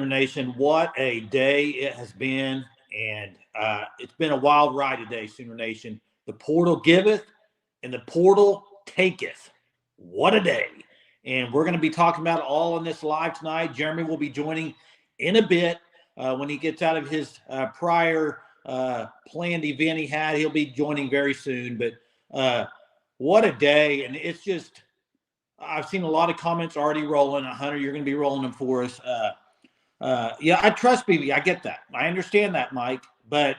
Nation, what a day it has been, and it's been a wild ride today, Sooner Nation. The portal giveth, and the portal taketh. What a day! And we're going to be talking about it all on this live tonight. Jeremy will be joining in a bit when he gets out of his prior planned event he had. He'll be joining very soon. But what a day! And it's just, I've seen a lot of comments already rolling. Hunter, you're going to be rolling them for us. Yeah, I trust BB. I get that. I understand that, Mike. But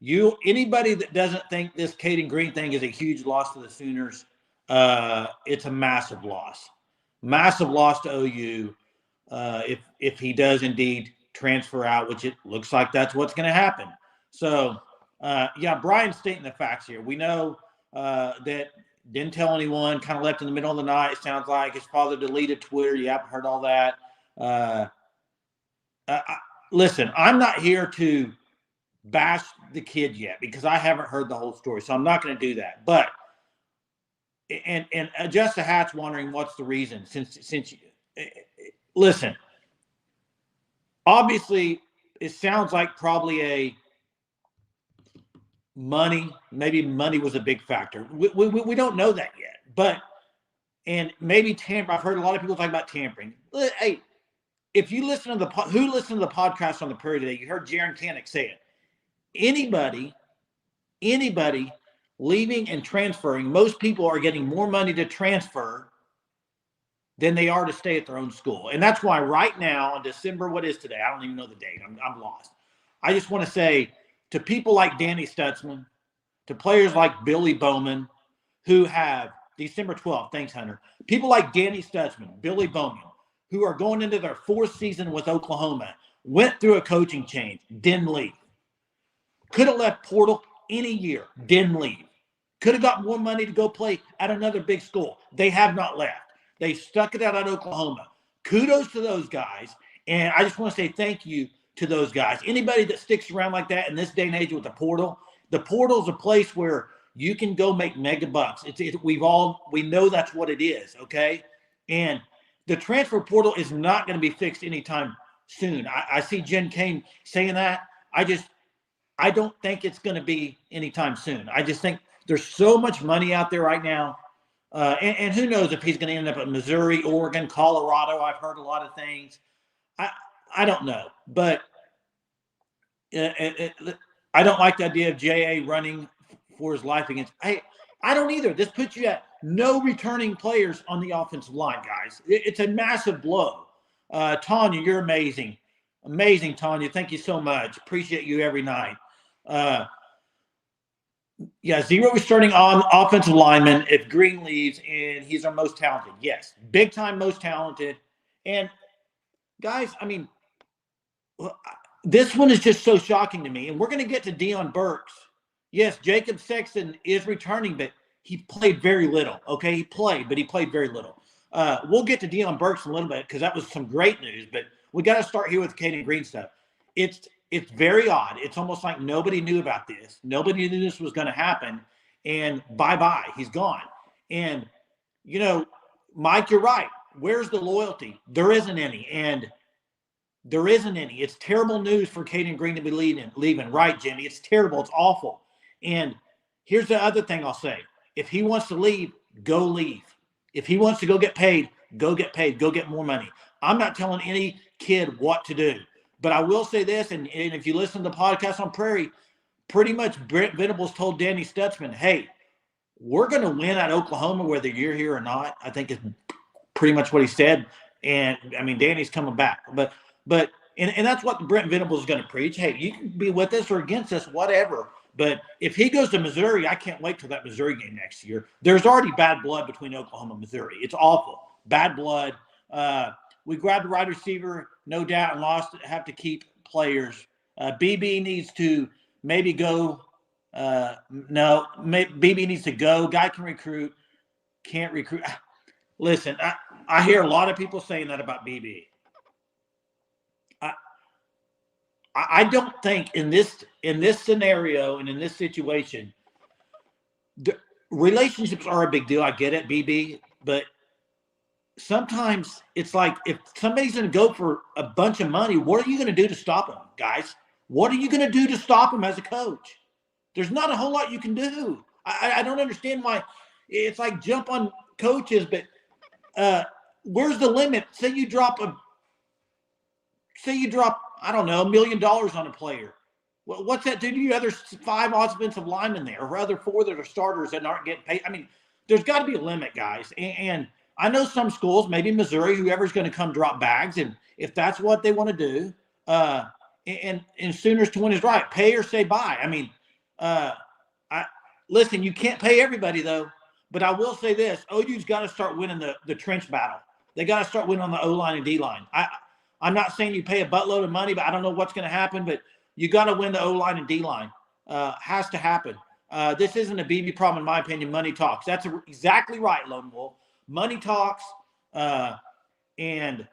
anybody that doesn't think this Kaden Green thing is a huge loss to the Sooners, it's a massive loss. Massive loss to OU if he does indeed transfer out, which it looks like that's what's going to happen. So, yeah, Brian's stating the facts here. We know that didn't tell anyone, kind of left in the middle of the night. It sounds like his father deleted Twitter. You haven't heard all that. Listen, I'm not here to bash the kid yet because I haven't heard the whole story, so I'm not going to do that. But and Just the Hat's wondering what's the reason. Since listen, obviously it sounds like probably maybe money was a big factor. We don't know that yet, but and maybe tampering. I've heard a lot of people talk about tampering. Hey. If you listen to who listened to the podcast on the Prairie today, you heard Jaron Canick say it. Anybody leaving and transferring, most people are getting more money to transfer than they are to stay at their own school. And that's why right now on December, what is today? I don't even know the date. I'm lost. I just want to say to people like Danny Stutzman, to players like Billy Bowman, who have December 12th, thanks, Hunter. People like Danny Stutzman, Billy Bowman, who are going into their fourth season with Oklahoma, went through a coaching change, didn't leave. Could have left portal any year, didn't leave. Could have got more money to go play at another big school. They have not left. They stuck it out at Oklahoma. Kudos to those guys, and I just want to say thank you to those guys. Anybody that sticks around like that in this day and age with the portal is a place where you can go make mega bucks. We know that's what it is, okay? And the transfer portal is not going to be fixed anytime soon. I see Jen Kane saying that. I don't think it's going to be anytime soon. I just think there's so much money out there right now. And who knows if he's going to end up at Missouri, Oregon, Colorado. I've heard a lot of things. I don't know. But I don't like the idea of J.A. running for his life against – I don't either. This puts you at no returning players on the offensive line, guys. It's a massive blow. Tanya, you're amazing. Amazing, Tanya. Thank you so much. Appreciate you every night. Yeah, zero returning on offensive lineman if Green leaves, and he's our most talented. Yes, big time most talented. And, guys, I mean, this one is just so shocking to me. And we're going to get to Deion Burks. Yes, Jacob Sexton is returning, but he played very little. Okay, he played, but he played very little. We'll get to Deion Burks in a little bit because that was some great news. But we got to start here with Kaden Green stuff. It's very odd. It's almost like nobody knew about this. Nobody knew this was going to happen. And bye-bye, he's gone. And, you know, Mike, you're right. Where's the loyalty? There isn't any. And there isn't any. It's terrible news for Kaden Green to be leaving. Right, Jimmy? It's terrible. It's awful. And here's the other thing I'll say. If he wants to leave, go leave. If he wants to go get paid, go get paid. Go get more money. I'm not telling any kid what to do. But I will say this, and if you listen to the podcast on Prairie, pretty much Brent Venables told Danny Stutzman, hey, we're going to win at Oklahoma whether you're here or not. I think it's pretty much what he said. And, I mean, Danny's coming back. But that's what Brent Venables is going to preach. Hey, you can be with us or against us, whatever. But if he goes to Missouri, I can't wait till that Missouri game next year. There's already bad blood between Oklahoma and Missouri. It's awful. Bad blood. We grabbed a wide receiver, no doubt, and have to keep players. BB needs to maybe go. BB needs to go. Guy can recruit, can't recruit. Listen, I hear a lot of people saying that about BB. I don't think in this scenario and in this situation, relationships are a big deal. I get it, BB, but sometimes it's like if somebody's going to go for a bunch of money, what are you going to do to stop them, guys? What are you going to do to stop them as a coach? There's not a whole lot you can do. I don't understand why it's like jump on coaches, but where's the limit? Say you drop, I don't know, $1 million on a player. What's that do to you other 5 offensive linemen there, or other 4 that are starters that aren't getting paid? I mean, there's got to be a limit, guys. And I know some schools, maybe Missouri, whoever's going to come drop bags, and if that's what they want to do, and Sooners to win is right, pay or say bye. I mean, listen, you can't pay everybody though, but I will say this: OU's got to start winning the trench battle. They got to start winning on the O-line and D-line. I'm not saying you pay a buttload of money, but I don't know what's going to happen, but you got to win the O-line and D-line. Has to happen. This isn't a BB problem, in my opinion. Money talks. That's exactly right, Lone Wolf. Money talks, and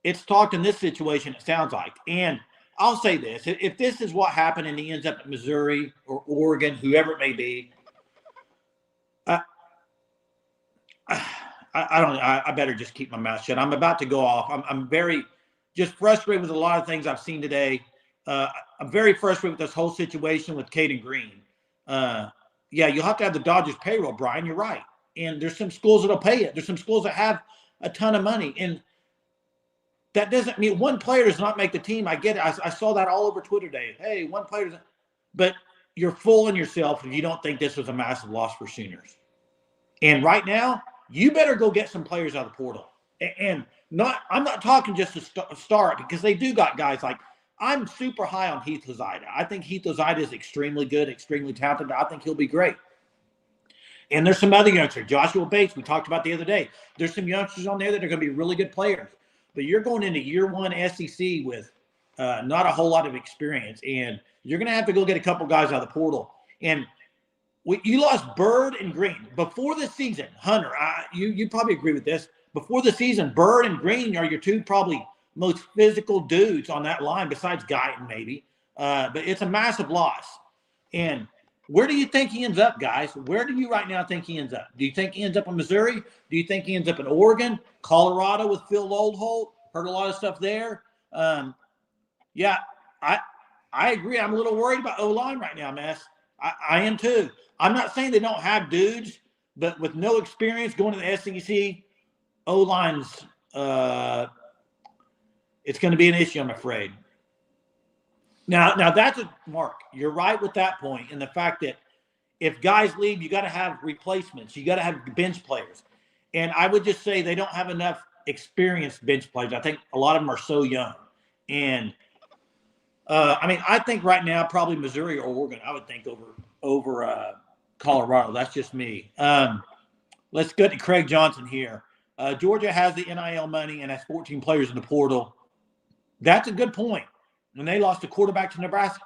it's talked in this situation, it sounds like. And I'll say this: if this is what happened and he ends up at Missouri or Oregon, whoever it may be, I better just keep my mouth shut. I'm about to go off. I'm very just frustrated with a lot of things I've seen today. I'm very frustrated with this whole situation with Cayden Green. Yeah, you'll have to have the Dodgers payroll, Brian. You're right. And there's some schools that'll pay it. There's some schools that have a ton of money. And that doesn't mean one player does not make the team. I get it. I saw that all over Twitter today. Hey, one player doesn't. But you're fooling yourself if you don't think this was a massive loss for Sooners. And right now, you better go get some players out of the portal. And I'm not talking just to start, because they do got guys like, I'm super high on Heath Lozada. I think Heath Lozada is extremely good, extremely talented. I think he'll be great. And there's some other youngsters. Joshua Bates, we talked about the other day. There's some youngsters on there that are going to be really good players. But you're going into year one SEC with not a whole lot of experience. And you're going to have to go get a couple guys out of the portal. And you lost Bird and Green. Before the season, Hunter, you probably agree with this. Before the season, Bird and Green are your 2 probably most physical dudes on that line, besides Guyton maybe. But it's a massive loss. And where do you think he ends up, guys? Where do you right now think he ends up? Do you think he ends up in Missouri? Do you think he ends up in Oregon? Colorado with Phil Oldholt? Heard a lot of stuff there. Yeah, I agree. I'm a little worried about O-line right now, Mess. I am too. I'm not saying they don't have dudes, but with no experience going to the SEC, O-line's it's going to be an issue, I'm afraid. Now that's Mark. You're right with that point, in the fact that if guys leave, you got to have replacements. You got to have bench players, and I would just say they don't have enough experienced bench players. I think a lot of them are so young, and I mean, I think right now probably Missouri or Oregon. I would think over Colorado. That's just me. Let's get to Craig Johnson here. Georgia has the NIL money and has 14 players in the portal. That's a good point. When they lost a quarterback to Nebraska,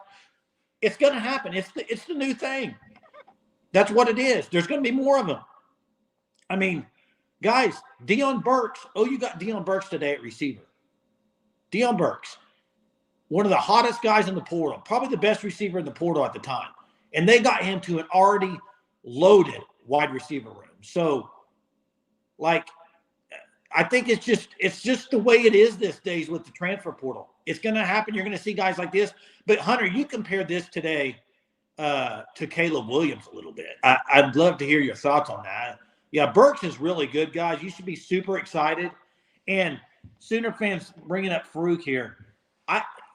it's going to happen. It's the new thing. That's what it is. There's going to be more of them. I mean, guys, Deion Burks. Oh, you got Deion Burks today at receiver. Deion Burks, one of the hottest guys in the portal, probably the best receiver in the portal at the time. And they got him to an already loaded wide receiver room. So, like, I think it's just the way it is these days with the transfer portal. It's going to happen. You're going to see guys like this. But, Hunter, you compared this today to Caleb Williams a little bit. I'd love to hear your thoughts on that. Yeah, Burks is really good, guys. You should be super excited. And Sooner fans bringing up Farouk here.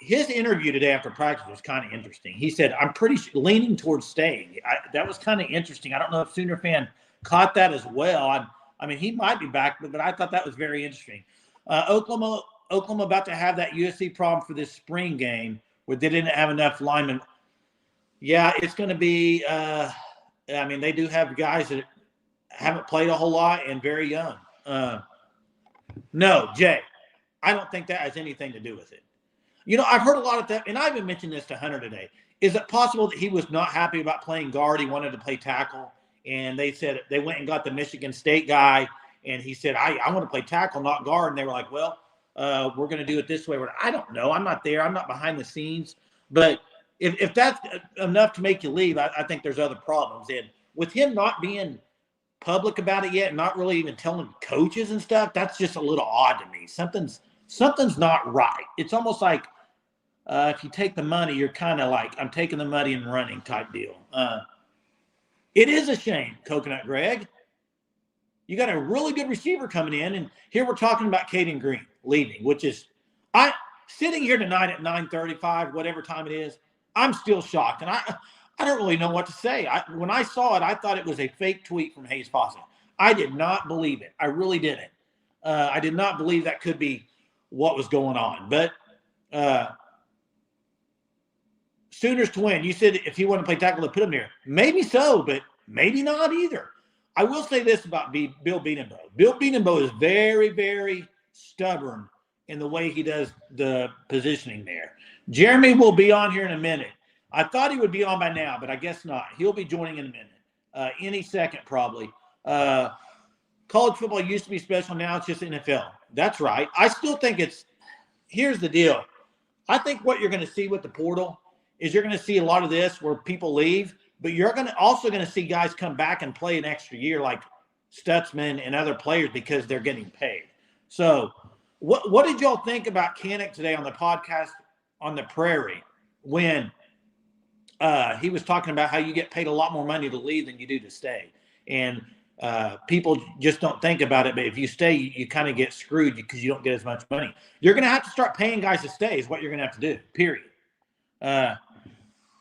His interview today after practice was kind of interesting. He said, I'm pretty leaning towards staying. That was kind of interesting. I don't know if Sooner fan caught that as well. I mean, he might be back, but I thought that was very interesting. Oklahoma about to have that USC problem for this spring game where they didn't have enough linemen. Yeah, it's going to be I mean, they do have guys that haven't played a whole lot and very young. No, Jay, I don't think that has anything to do with it. You know, I've heard a lot of that, and I even mentioned this to Hunter today. Is it possible that he was not happy about playing guard? He wanted to play tackle, and they said they went and got the Michigan State guy, and he said, I want to play tackle, not guard. And they were like, well, we're going to do it this way. I don't know. I'm not there. I'm not behind the scenes. But if that's enough to make you leave, I think there's other problems. And with him not being public about it yet, not really even telling coaches and stuff, that's just a little odd to me. Something's not right. It's almost like if you take the money, you're kind of like, I'm taking the money and running type deal. It is a shame, Coconut Greg. You got a really good receiver coming in, and here we're talking about Kaden Green leaving, which is sitting here tonight at 9:35, whatever time it is, I'm still shocked. And I don't really know what to say. When I saw it, I thought it was a fake tweet from Hayes Fawcett. I did not believe it. I really didn't. I did not believe that could be what was going on. But Sooners to win. You said if he wanted to play tackle, to put him there. Maybe so, but maybe not either. I will say this about Bill Beanenbow. Bill Beanenbow is very, very stubborn in the way he does the positioning there. Jeremy will be on here in a minute. I thought he would be on by now, but I guess not. He'll be joining in a minute, any second probably. College football used to be special. Now it's just NFL. That's right. I still think here's the deal. I think what you're going to see with the portal is you're going to see a lot of this where people leave, but you're also going to see guys come back and play an extra year like Stutzman and other players because they're getting paid. So what did y'all think about Canick today on the podcast on the Prairie when he was talking about how you get paid a lot more money to leave than you do to stay? And people just don't think about it, but if you stay, you kind of get screwed because you don't get as much money. You're going to have to start paying guys to stay is what you're going to have to do, period.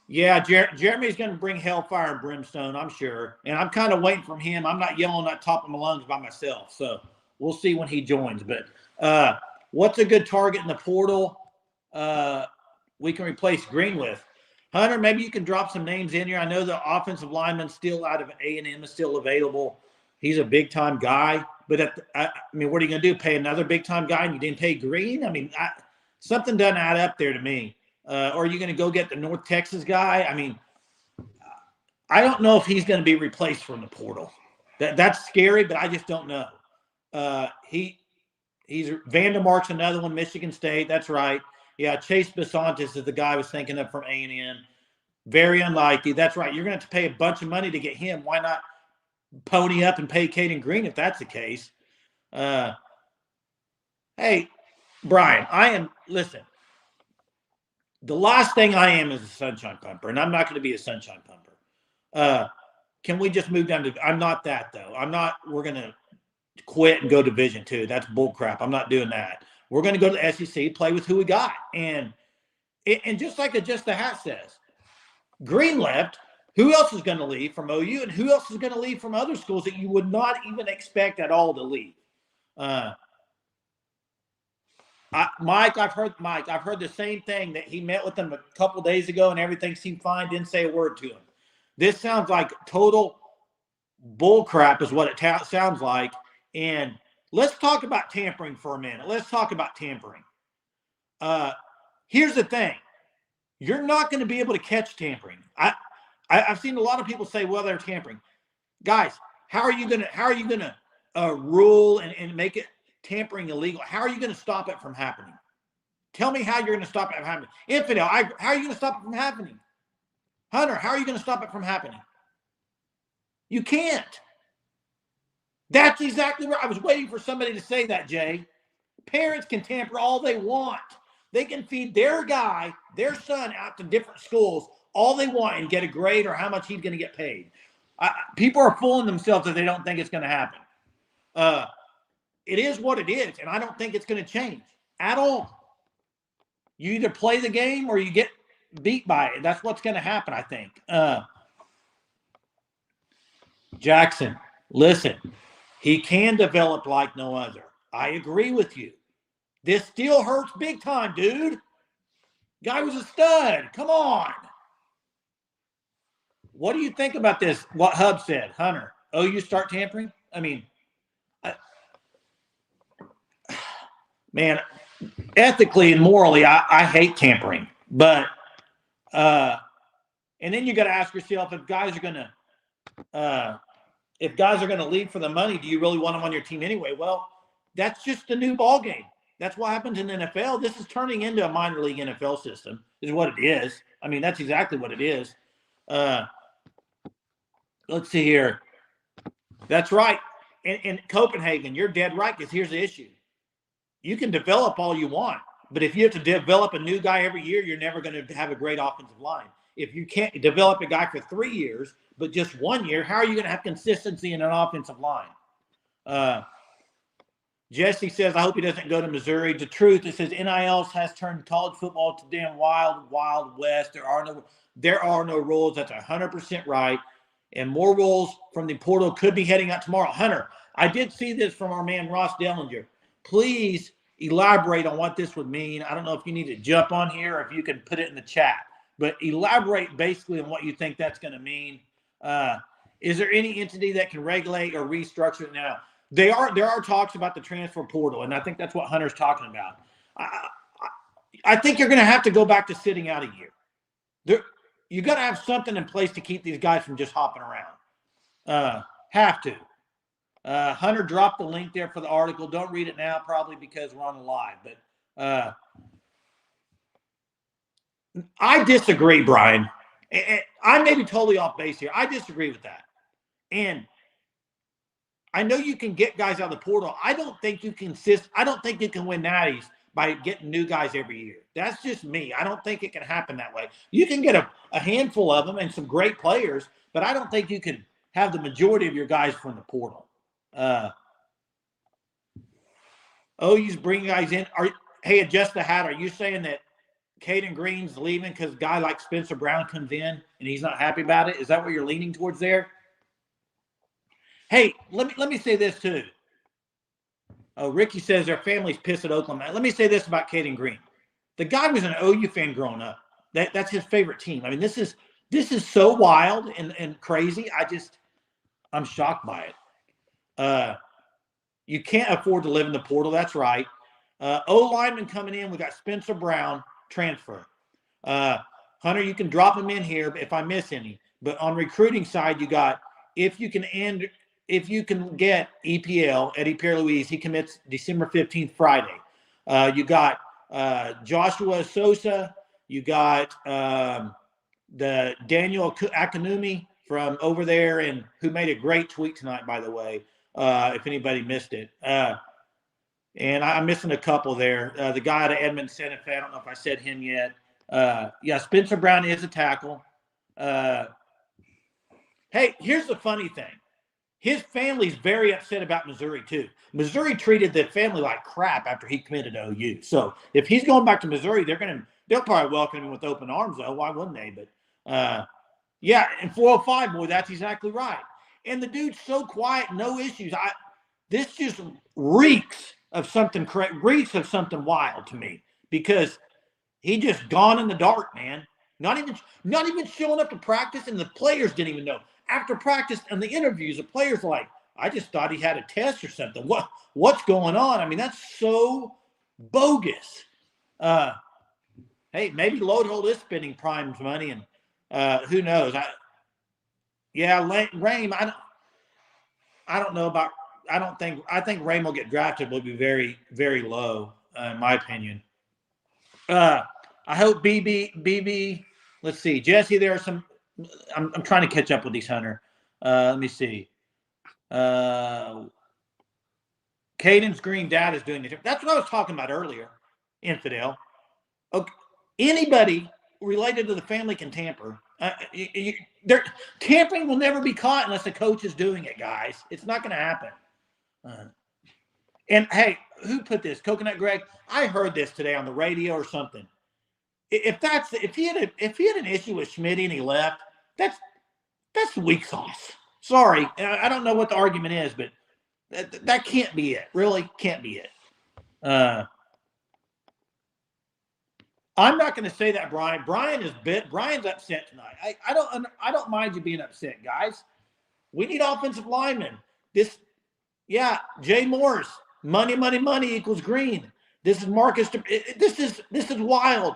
Yeah, Jeremy's going to bring hellfire and brimstone, I'm sure. And I'm kind of waiting for him. I'm not yelling at top of my lungs by myself. So we'll see when he joins. But what's a good target in the portal we can replace Green with? Hunter, maybe you can drop some names in here. I know the offensive lineman still out of A&M is still available. He's a big-time guy. But, I mean, what are you going to do, pay another big-time guy and you didn't pay Green? I mean, something doesn't add up there to me. Or are you going to go get the North Texas guy? I mean, I don't know if he's going to be replaced from the portal. That's scary, but I just don't know. He's Vandermark's another one, Michigan State. That's right. Yeah, Chase Besantis is the guy I was thinking of from A&M. Very unlikely. That's right. You're going to have to pay a bunch of money to get him. Why not pony up and pay Kaden Green if that's the case? Hey, Brian, listen. The last thing I am is a sunshine pumper, and I'm not going to be a sunshine pumper. Can we just move down to – I'm not that, though. We're going to quit and go Division II. That's bull crap. I'm not doing that. We're going to go to the SEC, play with who we got. And just like Just the Hat says, Green left. Who else is going to leave from OU, and who else is going to leave from other schools that you would not even expect at all to leave? Mike, I've heard the same thing, that he met with them a couple days ago and everything seemed fine, didn't say a word to him. This sounds like total bull crap is what it sounds like. And let's talk about tampering for a minute. Let's talk about tampering. Here's the thing. You're not going to be able to catch tampering. I've seen a lot of people say, well, they're tampering. Guys, how are you going to rule and make it tampering illegal? How are you going to stop it from happening? Tell me how you're going to stop it from happening. Infidel, how are you going to stop it from happening? Hunter, how are you going to stop it from happening? You can't. That's exactly right. I was waiting for somebody to say that, Jay. Parents can tamper all they want. They can feed their guy, their son, out to different schools all they want and get a grade or how much he's going to get paid. People are fooling themselves if they don't think it's going to happen. It is what it is, and I don't think it's going to change at all. You either play the game or you get beat by it. That's what's going to happen, I think. Jackson, listen, he can develop like no other. I agree with you. This still hurts big time, dude. Guy was a stud. Come on. What do you think about this? What Hub said, Hunter? OU start tampering? I mean, man, ethically and morally, I hate tampering. But and then you got to ask yourself, if guys are going to leave for the money, do you really want them on your team anyway? Well, that's just a new ball game. That's what happens in the NFL. This is turning into a minor league NFL system, is what it is. I mean, that's exactly what it is. Let's see here. That's right. In Copenhagen, you're dead right, because here's the issue. You can develop all you want, but if you have to develop a new guy every year, you're never going to have a great offensive line. If you can't develop a guy for 3 years, but just 1 year, how are you going to have consistency in an offensive line? Jesse says, I hope he doesn't go to Missouri. The truth, it says NIL has turned college football to damn wild, wild west. There are no rules. That's 100% right. And more rules from the portal could be heading out tomorrow. Hunter, I did see this from our man Ross Dellinger. Please elaborate on what this would mean. I don't know if you need to jump on here or if you can put it in the chat, but elaborate basically on what you think that's going to mean. Is there any entity that can regulate or restructure it now? There are talks about the transfer portal, and I think that's what Hunter's talking about. I think you're going to have to go back to sitting out a year. You got to have something in place to keep these guys from just hopping around. Have to. Hunter dropped the link there for the article. Don't read it now, probably because we're on the live. But I disagree, Brian. I may be totally off base here. I disagree with that. And I know you can get guys out of the portal. I don't think you can win natties by getting new guys every year. That's just me. I don't think it can happen that way. You can get a handful of them and some great players, but I don't think you can have the majority of your guys from the portal. OU's bringing guys in. Hey, adjust the hat. Are you saying that Kaden Green's leaving because a guy like Spencer Brown comes in and he's not happy about it? Is that what you're leaning towards there? Hey, let me say this too. Oh, Ricky says their family's pissed at Oklahoma. Let me say this about Cayden Green. The guy was an OU fan growing up. That's his favorite team. I mean, this is so wild and crazy. I'm shocked by it. You can't afford to live in the portal. That's right. O-lineman coming in. We got Spencer Brown transfer. Hunter, you can drop him in here if I miss any. But on recruiting side, you got if you can get EPL, Eddie Pierre-Louise, he commits December 15th, Friday. You got Joshua Sosa. You got the Daniel Akanumi from over there, and who made a great tweet tonight, by the way, if anybody missed it. And I'm missing a couple there. The guy out of Edmond Santa Fe, I don't know if I said him yet. Yeah, Spencer Brown is a tackle. Hey, here's the funny thing. His family's very upset about Missouri, too. Missouri treated the family like crap after he committed to OU. So if he's going back to Missouri, they'll probably welcome him with open arms, though. Why wouldn't they? But, yeah, and 405, boy, that's exactly right. And the dude's so quiet, no issues. This just reeks of something wild to me, because he just gone in the dark, man. Not even showing up to practice, and the players didn't even know. After practice and the interviews, the players were like, I just thought he had a test or something. What's going on? I mean, that's so bogus. Hey, maybe Loadhold is spending Prime's money, and who knows? Rame, I don't know about. I think Rame will get drafted, will be very, very low, in my opinion. I hope BB. Let's see, Jesse. There are some. I'm trying to catch up with these, Hunter. Let me see. Cayden's Green dad is doing it. That's what I was talking about earlier. Infidel. Okay. Anybody related to the family can tamper. Tampering will never be caught unless the coach is doing it, guys. It's not going to happen. And hey, who put this? Coconut Greg. I heard this today on the radio or something. If he had an issue with Schmidt and he left, that's weak sauce. Sorry, I don't know what the argument is, but that can't be it. Really can't be it. I'm not going to say that, Brian. Brian's upset tonight. I don't mind you being upset, guys. We need offensive linemen. Jay Morris. Money equals green. This is Marcus. This is wild,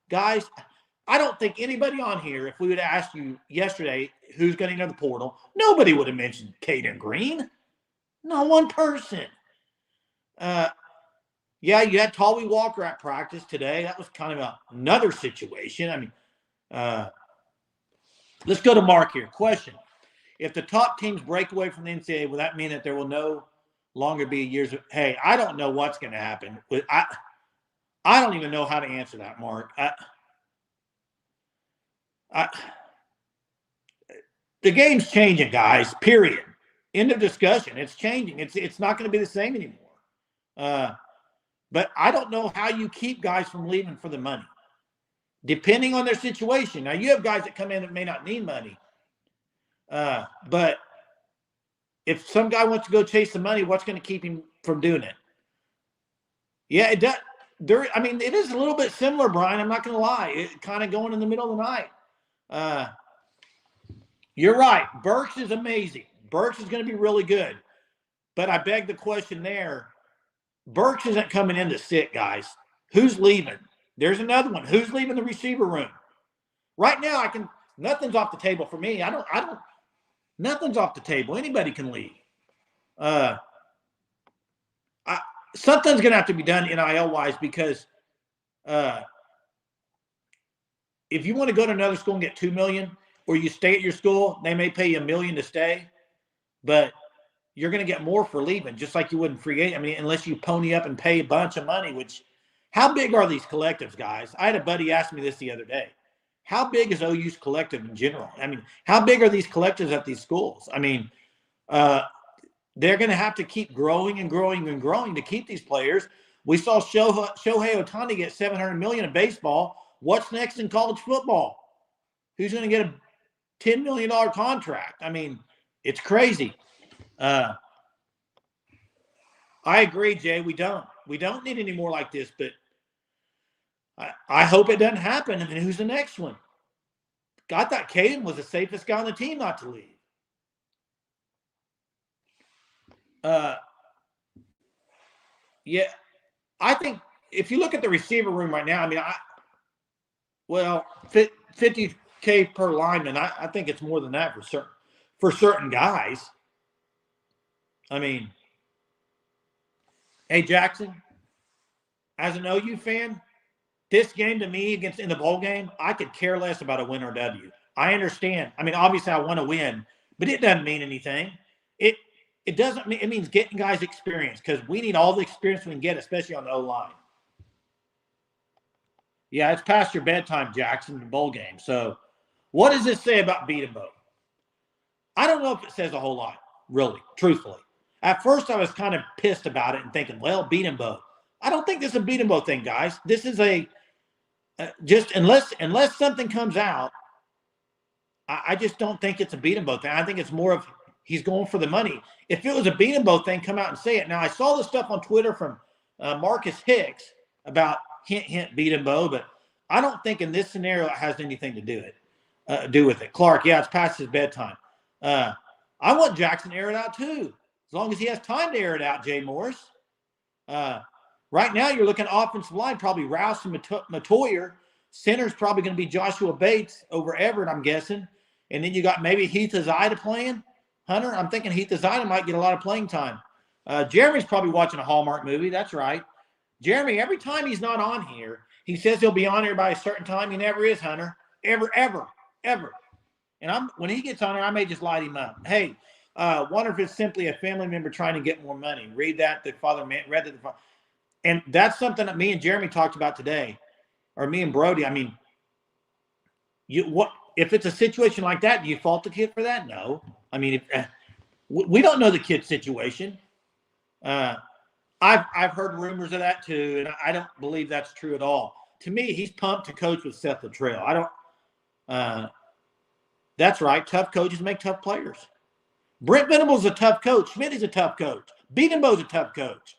guys. I don't think anybody on here, if we would have asked you yesterday who's going to enter the portal, nobody would have mentioned Kaden Green. Not one person. Yeah, you had Tolby Walker at practice today. That was kind of another situation. I mean, let's go to Mark here. Question. if the top teams break away from the NCAA, will that mean that there will no longer be years of, hey, I don't know what's going to happen. I don't even know how to answer that, Mark. The game's changing, guys, period. End of discussion. It's changing. It's not going to be the same anymore. But I don't know how you keep guys from leaving for the money, depending on their situation. Now, you have guys that come in that may not need money. But if some guy wants to go chase the money, what's going to keep him from doing it? Yeah, it does. It is a little bit similar, Brian. I'm not going to lie. It kind of going in the middle of the night. You're right. Burks is amazing. Burks is going to be really good. But I beg the question there. Burks isn't coming in to sit, guys. Who's leaving? There's another one. Who's leaving the receiver room? Right now, nothing's off the table for me. Nothing's off the table. Anybody can leave. Something's going to have to be done NIL-wise because if you want to go to another school and get $2 million, or you stay at your school, they may pay you $1 million to stay, but you're going to get more for leaving, just like you would in free agent. Unless you pony up and pay a bunch of money, which, how big are these collectives, guys? I had a buddy ask me this the other day. How big is OU's collective in general? How big are these collectives at these schools? They're going to have to keep growing and growing and growing to keep these players. We saw Shohei Ohtani get $700 million in baseball. What's next in college football? Who's going to get a $10 million contract? It's crazy. I agree, Jay. We don't need any more like this, but I hope it doesn't happen. Who's the next one? I thought Cayden was the safest guy on the team not to leave. Yeah, I think if you look at the receiver room right now, $50K per lineman. I think it's more than that for certain guys. Hey, Jackson, as an OU fan, this game to me in the bowl game, I could care less about a win or W. I understand. Obviously I want to win, but it doesn't mean anything. It doesn't mean, it means getting guys experience, because we need all the experience we can get, especially on the O-line. Yeah, it's past your bedtime, Jackson, the bowl game. So what does this say about beat 'em both? I don't know if it says a whole lot, really, truthfully. At first, I was kind of pissed about it and thinking, well, beat 'em both. I don't think this is a beat 'em both thing, guys. This is just unless something comes out, I just don't think it's a beat 'em both thing. I think it's more of he's going for the money. If it was a beat 'em both thing, come out and say it. Now, I saw this stuff on Twitter from Marcus Hicks about hint, beat 'em both, but I don't think in this scenario it has anything to do with it. Clark, yeah, it's past his bedtime. I want Jackson to air it out too, as long as he has time to air it out, Jay Morris. Right now, you're looking at offensive line, probably Rouse and Matoyer. Center's probably going to be Joshua Bates over Everett, I'm guessing. And then you got maybe Heath Azida playing. Hunter, I'm thinking Heath Azida might get a lot of playing time. Jeremy's probably watching a Hallmark movie. That's right. Jeremy, every time he's not on here, he says he'll be on here by a certain time. He never is, Hunter. Ever. And when he gets on here, I may just light him up. Hey, wonder if it's simply a family member trying to get more money. Read that. And that's something that me and Jeremy talked about today, or me and Brody. If it's a situation like that, do you fault the kid for that? No. We don't know the kid's situation. I've heard rumors of that too, and I don't believe that's true at all. To me, he's pumped to coach with Seth Luttrell. That's right. Tough coaches make tough players. Brent Venables is a tough coach. Schmidt is a tough coach. Beatenbo's a tough coach.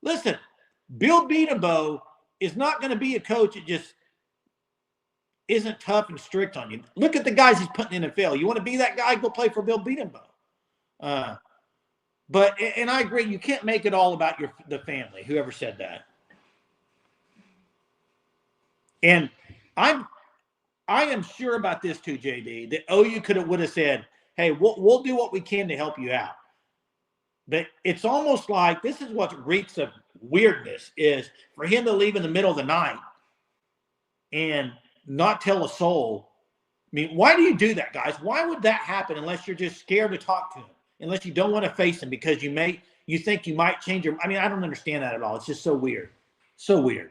Listen, Bill Beatenbo is not going to be a coach that just isn't tough and strict on you. Look at the guys he's putting in the NFL. You want to be that guy, go play for Bill Beatenbo. And I agree, you can't make it all about the family, whoever said that. And I am sure about this too, JD, that OU would have said, hey, we'll do what we can to help you out. But it's almost like this is what reeks of weirdness is for him to leave in the middle of the night and not tell a soul mean, why do you do that, guys? Why would that happen unless you're just scared to talk to him, unless you don't want to face him because you think you might change your. I mean, I don't understand that at all. It's just so weird. So weird.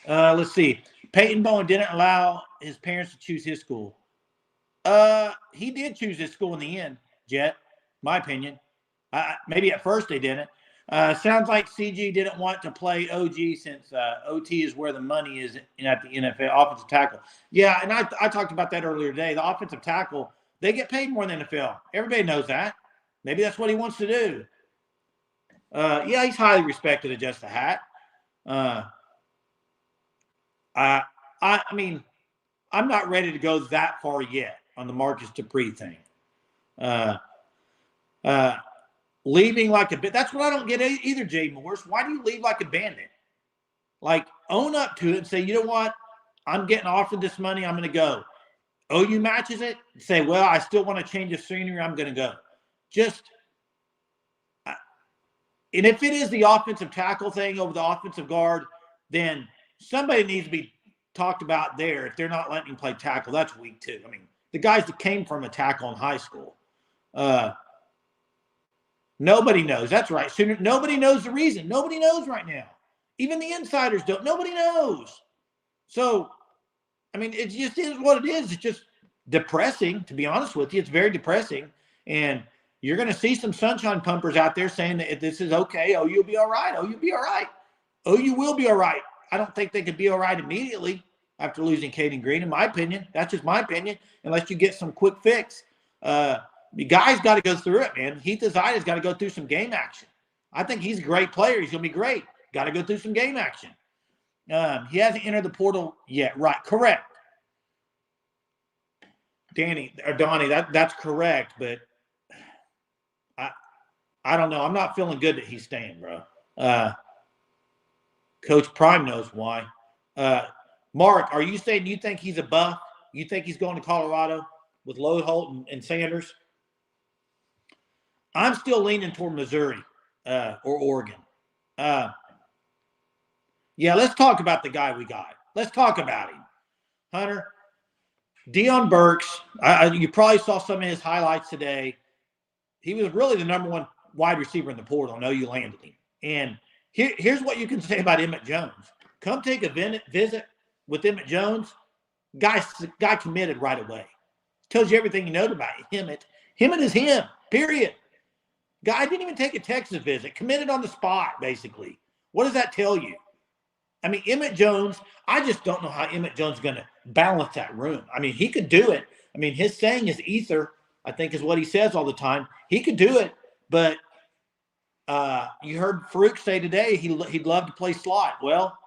Let's see. Peyton Bowen didn't allow his parents to choose his school. He did choose his school in the end, Jet. My opinion. Maybe at first they didn't. Sounds like CG didn't want to play OG since OT is where the money is at the NFL offensive tackle. Yeah, and I talked about that earlier today. The offensive tackle, they get paid more than the NFL. Everybody knows that. Maybe that's what he wants to do. Yeah, he's highly respected at Just a Hat. I mean, I'm not ready to go that far yet on the Marcus Dupree thing. Leaving like a bit. That's what I don't get either, Jay Morris. Why do you leave like a bandit? Like, own up to it and say, you know what? I'm getting offered this money. I'm going to go. OU matches it. Say, well, I still want to change the scenery. I'm going to go. And if it is the offensive tackle thing over the offensive guard, then somebody needs to be talked about there. If they're not letting him play tackle, that's weak too. I mean, the guys that came from a tackle in high school. Nobody knows. That's right. Nobody knows the reason. Nobody knows right now. Even the insiders don't. Nobody knows. So, I mean, it just is what it is. It's just depressing, to be honest with you. It's very depressing. And you're going to see some sunshine pumpers out there saying that this is okay. Oh, you'll be all right. Oh, you'll be all right. Oh, you will be all right. I don't think they could be all right immediately after losing Kaden Green, in my opinion. That's just my opinion, unless you get some quick fix. The guy's got to go through it, man. Heath Azida's got to go through some game action. I think he's a great player. He's going to be great. Got to go through some game action. He hasn't entered the portal yet. Right. Correct. Donnie, that's correct, but I don't know. I'm not feeling good that he's staying, bro. Coach Prime knows why. Mark, are you saying you think he's a buff? You think he's going to Colorado with Lodeholt and Sanders? I'm still leaning toward Missouri or Oregon. Yeah, let's talk about the guy we got. Let's talk about him. Hunter, Deion Burks, you probably saw some of his highlights today. He was really the number one wide receiver in the portal. I know you landed him. And here's what you can say about Emmett Jones. Come take a visit with Emmett Jones. Guy committed right away. Tells you everything you know about Emmett. Emmett is him, period. Guy didn't even take a Texas visit. Committed on the spot, basically. What does that tell you? I mean, Emmett Jones, I just don't know how Emmett Jones is going to balance that room. I mean, he could do it. I mean, his saying is ether, I think is what he says all the time. He could do it, but you heard Farouk say today he'd love to play slot. Well,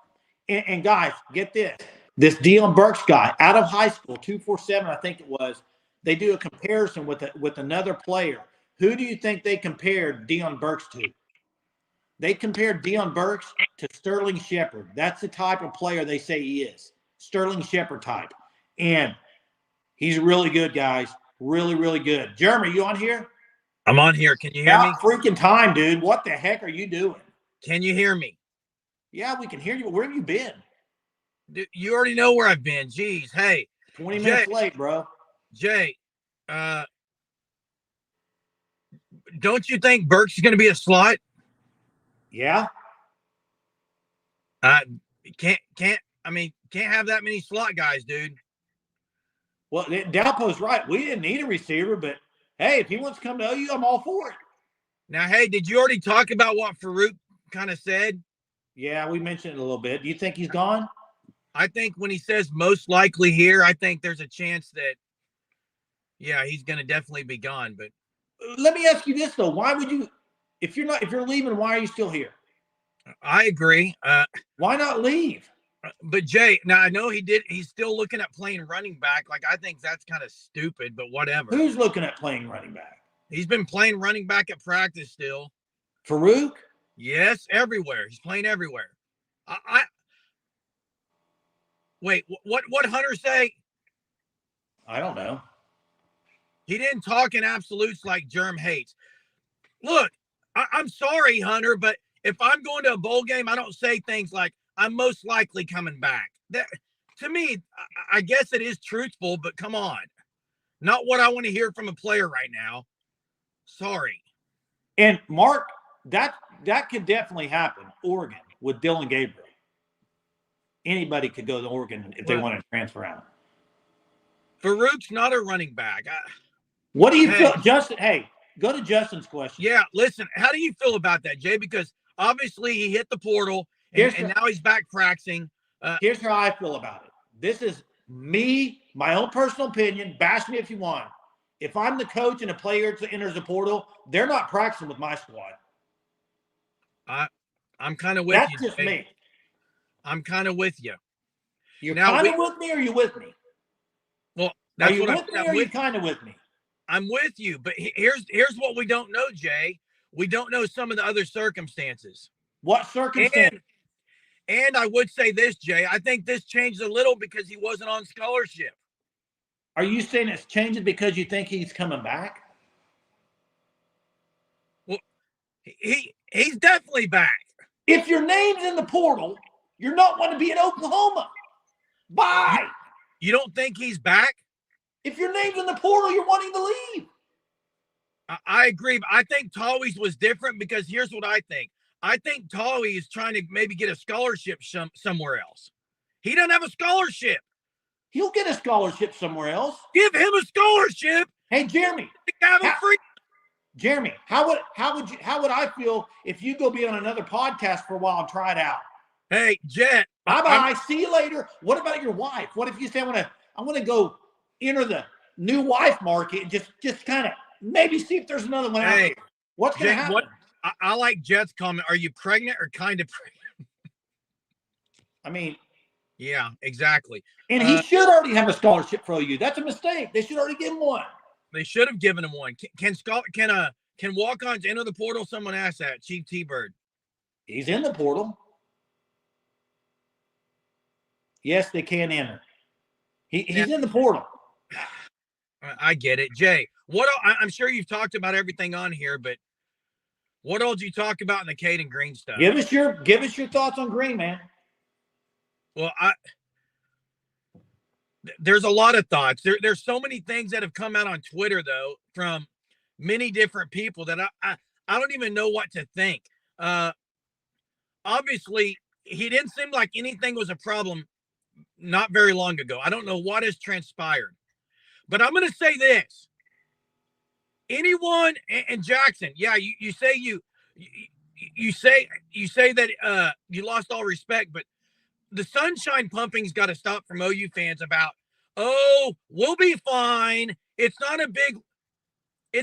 and guys, get this. This Deion Burks guy out of high school, 247, I think it was, they do a comparison with another player. Who do you think they compared Deion Burks to? They compared Deion Burks to Sterling Shepard. That's the type of player they say he is. Sterling Shepard type. And he's really good, guys. Really, really good. Jeremy, you on here? I'm on here. Can you hear me? Freaking time, dude. What the heck are you doing? Can you hear me? Yeah, we can hear you. But where have you been? Dude, you already know where I've been. Jeez. Hey. 20 minutes late, bro. Jay, don't you think Burks is going to be a slot? Yeah. Can't have that many slot guys, dude. Well, Dalpo's right. We didn't need a receiver, but hey, if he wants to come to OU, I'm all for it. Now, hey, did you already talk about what Farouk kind of said? Yeah, we mentioned it a little bit. Do you think he's gone? I think when he says most likely here, I think there's a chance that, yeah, he's going to definitely be gone. But let me ask you this though: why would you, if you're leaving, why are you still here? I agree. Why not leave? But Jay, now I know he's still looking at playing running back. Like, I think that's kind of stupid, but whatever. Who's looking at playing running back? He's been playing running back at practice still. Farouk? Yes, everywhere. He's playing everywhere. Wait, what Hunter say? I don't know. He didn't talk in absolutes like Germ hates. Look, I'm sorry, Hunter, but if I'm going to a bowl game, I don't say things like, I'm most likely coming back. That, to me, I guess it is truthful, but come on. Not what I want to hear from a player right now. Sorry. And Mark, that could definitely happen. Oregon with Dylan Gabriel. Anybody could go to Oregon if they want to transfer out. Farouk's not a running back. What do you feel, Justin? Hey, go to Justin's question. Yeah, listen, how do you feel about that, Jay? Because obviously he hit the portal and now he's back practicing. Here's how I feel about it. This is me, my own personal opinion. Bash me if you want. If I'm the coach and a player enters the portal, they're not practicing with my squad. I'm kind of with you. That's just me. I'm kind of with you. You're kind of with me, or are you with me? Well, that's are you what with me, or are you kind of with me? I'm with you, but here's what we don't know, Jay. We don't know some of the other circumstances. What circumstances? And I would say this, Jay. I think this changed a little because he wasn't on scholarship. Are you saying it's changing because you think he's coming back? Well, he's definitely back. If your name's in the portal, you're not want to be in Oklahoma. Bye. You don't think he's back? If your name's in the portal, you're wanting to leave. I agree, but I think Tawi's was different because here's what I think. I think Tawi is trying to maybe get a scholarship somewhere else. He doesn't have a scholarship. He'll get a scholarship somewhere else. Give him a scholarship. Hey, Jeremy. Have him free. Jeremy, how would I feel if you go be on another podcast for a while and try it out? Hey, Jet. Bye-bye. See you later. What about your wife? What if you say I want to go enter the new wife market and just kind of maybe see if there's another one out there? What's going to happen? I like Jet's comment. Are you pregnant or kind of pregnant? I mean, yeah, exactly. And he should already have a scholarship for OU. That's a mistake. They should already give him one. They should have given him one. Can walk-ons enter the portal? Someone asked that. Chief T-Bird. He's in the portal. Yes, they can enter. He's in the portal. I get it, Jay. I'm sure you've talked about everything on here, but what all did you talk about in the Kaden Green stuff? Give us your thoughts on Green, man. Well, there's a lot of thoughts. There's so many things that have come out on Twitter, though, from many different people that I don't even know what to think. Obviously, he didn't seem like anything was a problem not very long ago. I don't know what has transpired. But I'm going to say this. Anyone and Jackson, yeah, you say that you lost all respect, but the sunshine pumping's got to stop from OU fans about, we'll be fine. It's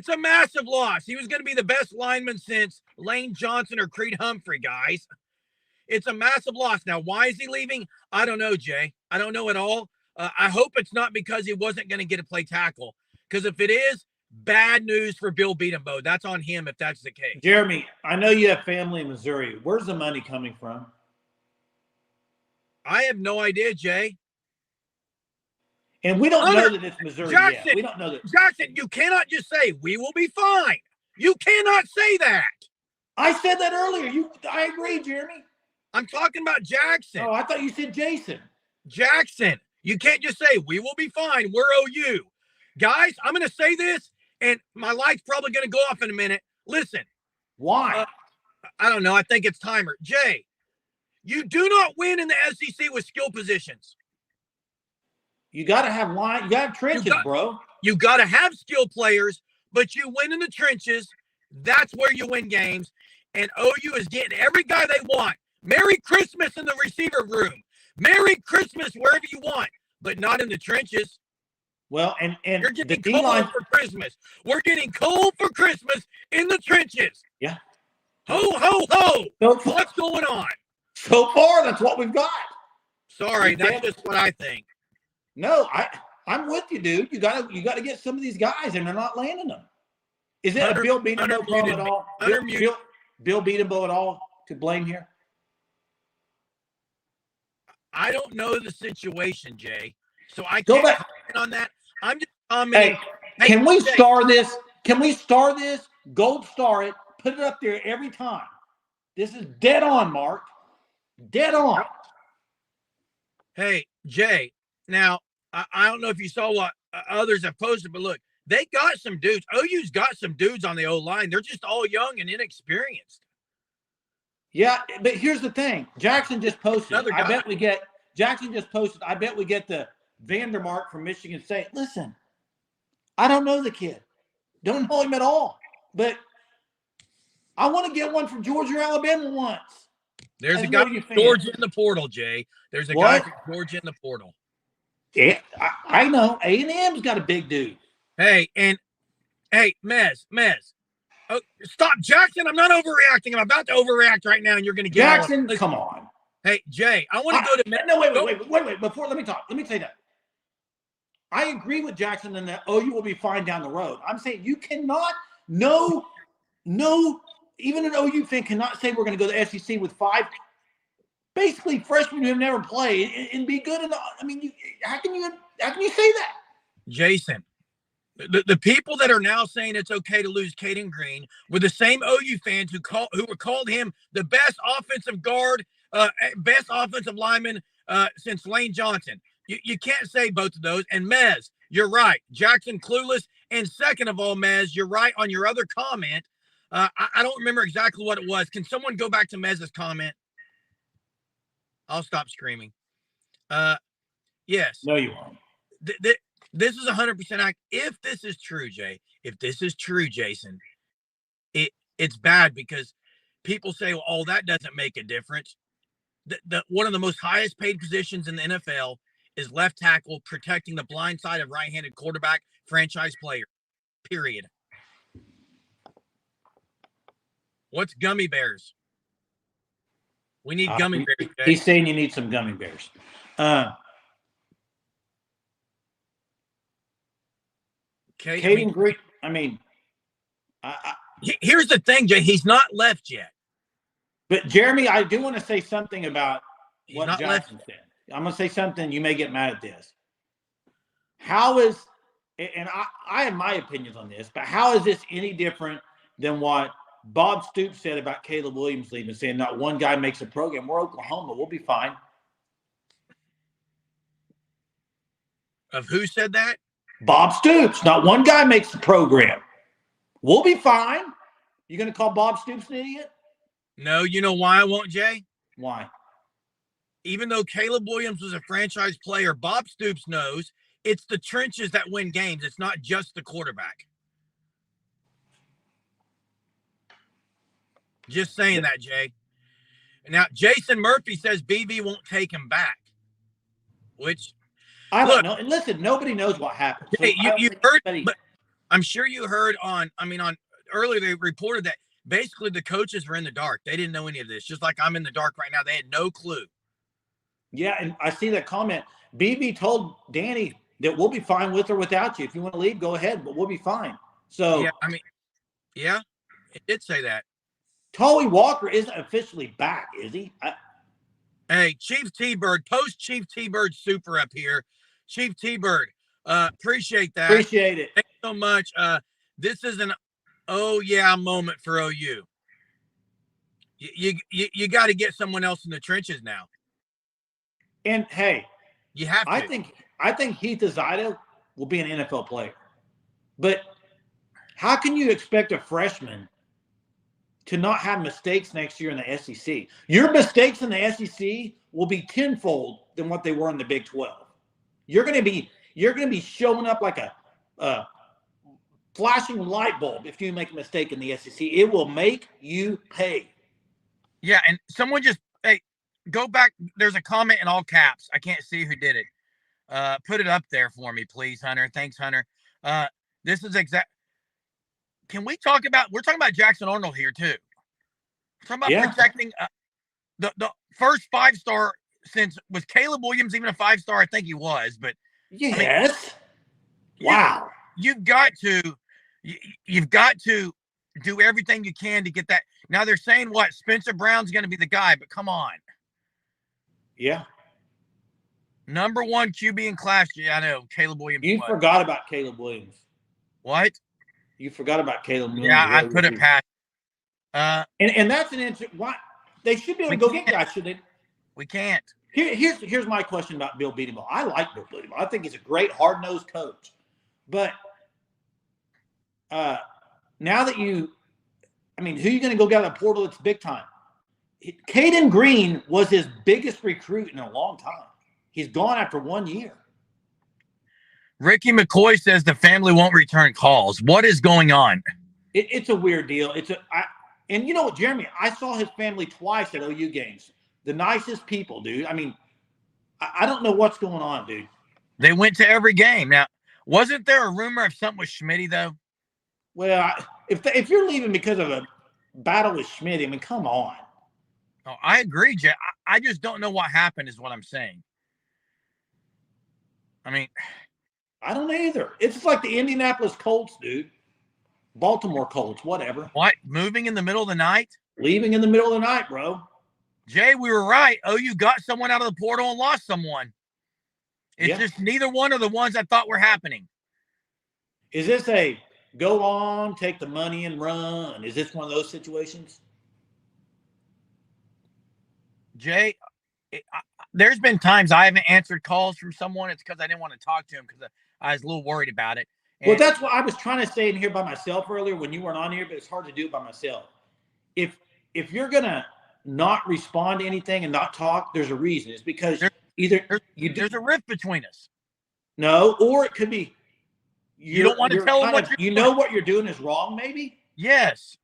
a massive loss. He was going to be the best lineman since Lane Johnson or Creed Humphrey, guys. It's a massive loss. Now, why is he leaving? I don't know, Jay. I don't know at all. I hope it's not because he wasn't going to get to play tackle. Because if it is, bad news for Bill Beatenbow. That's on him if that's the case. Jeremy, I know you have family in Missouri. Where's the money coming from? I have no idea, Jay. And we don't know that it's Missouri Jackson, yet. We don't know that. Jackson, you cannot just say, we will be fine. You cannot say that. I said that earlier. I agree, Jeremy. I'm talking about Jackson. Oh, I thought you said Jason. Jackson, you can't just say, we will be fine. We're OU. Guys, I'm going to say this, and my light's probably going to go off in a minute. Listen. Why? I don't know. I think it's timer. Jay, you do not win in the SEC with skill positions. You got to have line. You got to have trenches, bro. You got to have skill players, but you win in the trenches. That's where you win games. And OU is getting every guy they want. Merry Christmas in the receiver room. Merry Christmas wherever you want, but not in the trenches. Well, and you're getting cold for Christmas. We're getting cold for Christmas in the trenches. Yeah. Ho, ho, ho. What's going on? So far, that's what we've got. Sorry, that's just what I think. No, I'm with you, dude. You got to get some of these guys, and they're not landing them. Is it a Bill Beatenbow problem at all? Bill Beatenbow at all to blame here? I don't know the situation, Jay. So I can't comment on that. I'm just commenting. Hey, can we star this? Can we star this? Gold star it. Put it up there every time. This is dead on, Mark. Dead on. Hey, Jay. Now, I don't know if you saw what others have posted, but look, they got some dudes. OU's got some dudes on the O-line. They're just all young and inexperienced. Yeah, but here's the thing. Jackson just posted. Another guy. Jackson just posted. I bet we get the Vandermark from Michigan State. Listen, I don't know the kid. Don't know him at all. But I want to get one from Georgia or Alabama once. There's a guy from Georgia in the portal, Jay. There's a guy from Georgia in the portal. Yeah, I know. A&M's got a big dude. Hey, Mez. Oh, stop, Jackson. I'm not overreacting. I'm about to overreact right now, and you're going to get Jackson, come on. Hey, Jay, I want to go to Mez. No, wait. Before, let me talk. Let me say that. I agree with Jackson in that OU will be fine down the road. I'm saying you cannot, no, even an OU fan cannot say we're going to go to the SEC with 5 basically freshmen who have never played and be good enough. I mean, how can you say that? Jason, the people that are now saying it's okay to lose Kaden Green were the same OU fans who called him the best offensive guard, best offensive lineman since Lane Johnson. You can't say both of those. And Mez, you're right. Jackson clueless. And second of all, Mez, you're right on your other comment. I don't remember exactly what it was. Can someone go back to Mez's comment? I'll stop screaming. Yes. No, you won't. This is 100% if this is true, Jay. If this is true, Jason, it's bad because people say, well, oh, that doesn't make a difference. One of the most highest paid positions in the NFL is left tackle, protecting the blind side of right-handed quarterback, franchise player, period. What's gummy bears? We need gummy bears. Jay. He's saying you need some gummy bears. Cayden Green, I mean. Here's the thing, Jay. He's not left yet. But, Jeremy, I do want to say something about what Jackson said. I'm going to say something. You may get mad at this. How is – and I have my opinions on this, but how is this any different than what Bob Stoops said about Caleb Williams leaving, saying not one guy makes a program? We're Oklahoma. We'll be fine. Of who said that? Bob Stoops. Not one guy makes the program. We'll be fine. You going to call Bob Stoops an idiot? No. You know why I won't, Jay? Why? Even though Caleb Williams was a franchise player, Bob Stoops knows it's the trenches that win games. It's not just the quarterback. Just saying that, Jay. Now, Jason Murphy says BB won't take him back, which I don't know. And listen, nobody knows what happened. Hey, you heard, but I'm sure you heard on earlier they reported that basically the coaches were in the dark. They didn't know any of this. Just like I'm in the dark right now. They had no clue. Yeah, and I see that comment. BB told Danny that we'll be fine with or without you. If you want to leave, go ahead, but we'll be fine. So yeah, it did say that. Tully Walker isn't officially back, is he? Hey, Chief T-Bird, post Chief T-Bird super up here. Chief T-Bird, appreciate that. Appreciate it. Thanks so much. This is an oh yeah moment for OU. You got to get someone else in the trenches now. And hey, you have to. I think Heath Azida will be an NFL player. But how can you expect a freshman to not have mistakes next year in the SEC? Your mistakes in the SEC will be tenfold than what they were in the Big 12. You're going to be showing up like a flashing light bulb if you make a mistake in the SEC. It will make you pay. Yeah, and someone just go back. There's a comment in all caps. I can't see who did it. Put it up there for me, please, Hunter. Thanks, Hunter. This is exact. Can we talk about? We're talking about Jackson Arnold here too. We're talking about protecting the first 5-star since was Caleb Williams even a 5-star? I think he was, but yes. Wow. You've got to do everything you can to get that. Now they're saying what Spencer Brown's going to be the guy, but come on. Yeah. Number 1 QB in class. Yeah, I know. Caleb Williams. You forgot about Caleb Williams. What? You forgot about Caleb Williams. Yeah, I put it past. And that's an answer. Why they should be able to go get guys, should they? We can't. Here's my question about Bill Bedenbaugh. I like Bill Bedenbaugh. I think he's a great hard-nosed coach. But now that who are you going to go get out of the portal? It's big time. Cayden Green was his biggest recruit in a long time. He's gone after 1 year. Ricky McCoy says the family won't return calls. What is going on? It's a weird deal. And you know what, Jeremy? I saw his family twice at OU games. The nicest people, dude. I mean, I don't know what's going on, dude. They went to every game. Now, wasn't there a rumor of something with Schmitty, though? Well, if you're leaving because of a battle with Schmitty, I mean, come on. Oh, I agree, Jay. I just don't know what happened is what I'm saying. I mean, I don't either. It's like the Indianapolis Colts, dude. Baltimore Colts, whatever. What? Moving in the middle of the night? Leaving in the middle of the night, bro. Jay, we were right. OU got someone out of the portal and lost someone. It's just neither one of the ones I thought were happening. Is this a go on, take the money and run? Is this one of those situations? Jay, there's been times I haven't answered calls from someone. It's because I didn't want to talk to him because I was a little worried about it. And well, that's what I was trying to say in here by myself earlier when you weren't on here, but it's hard to do it by myself. If you're going to not respond to anything and not talk, there's a reason. It's because there's a rift between us. No, or it could be you don't want to tell them what you know what you're doing is wrong, maybe? Yes.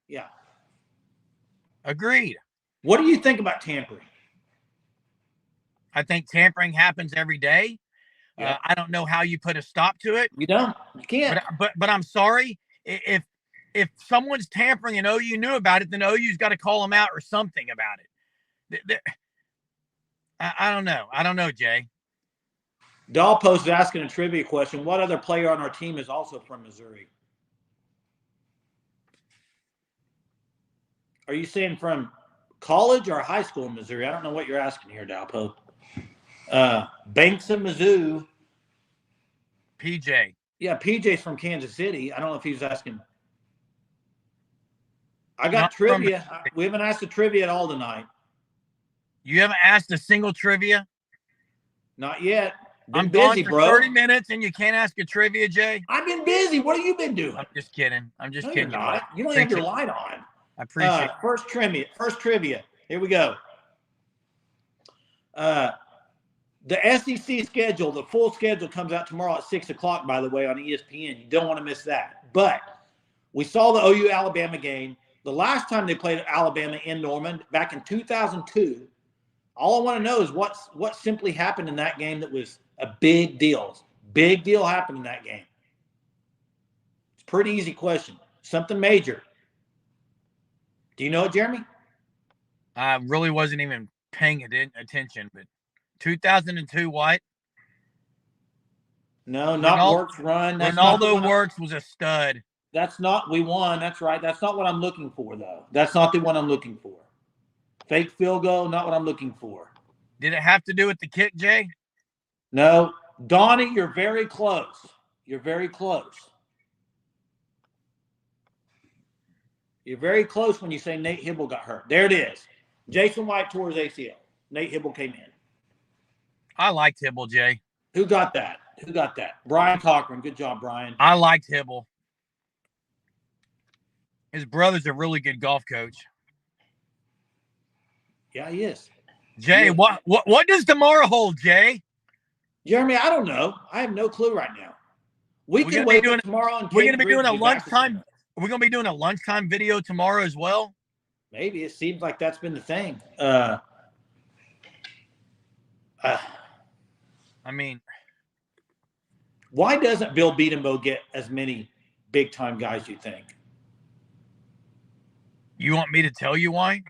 Yeah. Agreed. What do you think about tampering? I think tampering happens every day. Yeah. I don't know how you put a stop to it. You don't. You can't. But I'm sorry. If someone's tampering and OU knew about it, then OU's got to call them out or something about it. I don't know. I don't know, Jay. Dollpost is asking a trivia question. What other player on our team is also from Missouri? Are you saying from college or high school in Missouri? I don't know what you're asking here, Dollpost. Banks of Mizzou. PJ. Yeah, PJ's from Kansas City. I don't know if he was asking. I got trivia. We haven't asked the trivia at all tonight. You haven't asked a single trivia? Not yet. I'm busy, gone for bro. 30 minutes and you can't ask a trivia, Jay? I've been busy. What have you been doing? I'm just kidding. I'm just No, kidding. You're not. You don't have your light on. I appreciate it. First trivia. Here we go. The SEC schedule, the full schedule comes out tomorrow at 6 o'clock, by the way, on ESPN. You don't want to miss that. But we saw the OU-Alabama game. The last time they played Alabama in Norman, back in 2002, all I want to know is what simply happened in that game that was a big deal. Big deal happened in that game. It's a pretty easy question. Something major. Do you know it, Jeremy? I really wasn't even paying attention, but 2002 what? No, not Works Run. Ronaldo Works was a stud. That's not – we won. That's right. That's not what I'm looking for, though. That's not the one I'm looking for. Fake field goal, not what I'm looking for. Did it have to do with the kick, Jay? No. Donnie, you're very close. You're very close. You're very close when you say Nate Hibble got hurt. There it is. Jason White tore his ACL. Nate Hibble came in. I liked Hibble, Jay. Who got that? Brian Cochran. Good job, Brian. I liked Hibble. His brother's a really good golf coach. Yeah, he is. Jay, what does tomorrow hold, Jay? Jeremy, I don't know. I have no clue right now. We can wait till tomorrow. And we're going to be doing a lunchtime. We're going to be doing a lunchtime video tomorrow as well. Maybe. It seems like that's been the thing. I mean, why doesn't Bill Bedenbaugh get as many big-time guys, you think? You want me to tell you why?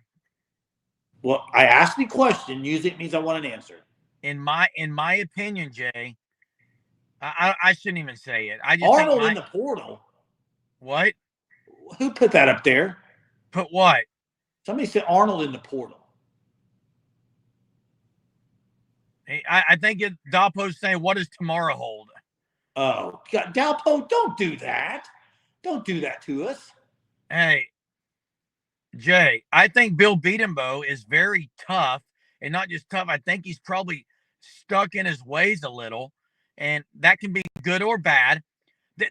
Well, I asked the question. Usually it means I want an answer. In my opinion, Jay, I shouldn't even say it. I just Arnold in the portal. What? Who put that up there? Put what? Somebody said Arnold in the portal. I think Dalpo's saying, what does tomorrow hold? Oh, God, Dalpo, don't do that. Don't do that to us. Hey, Jay, I think Bill Bedenbaugh is very tough and not just tough. I think he's probably stuck in his ways a little, and that can be good or bad.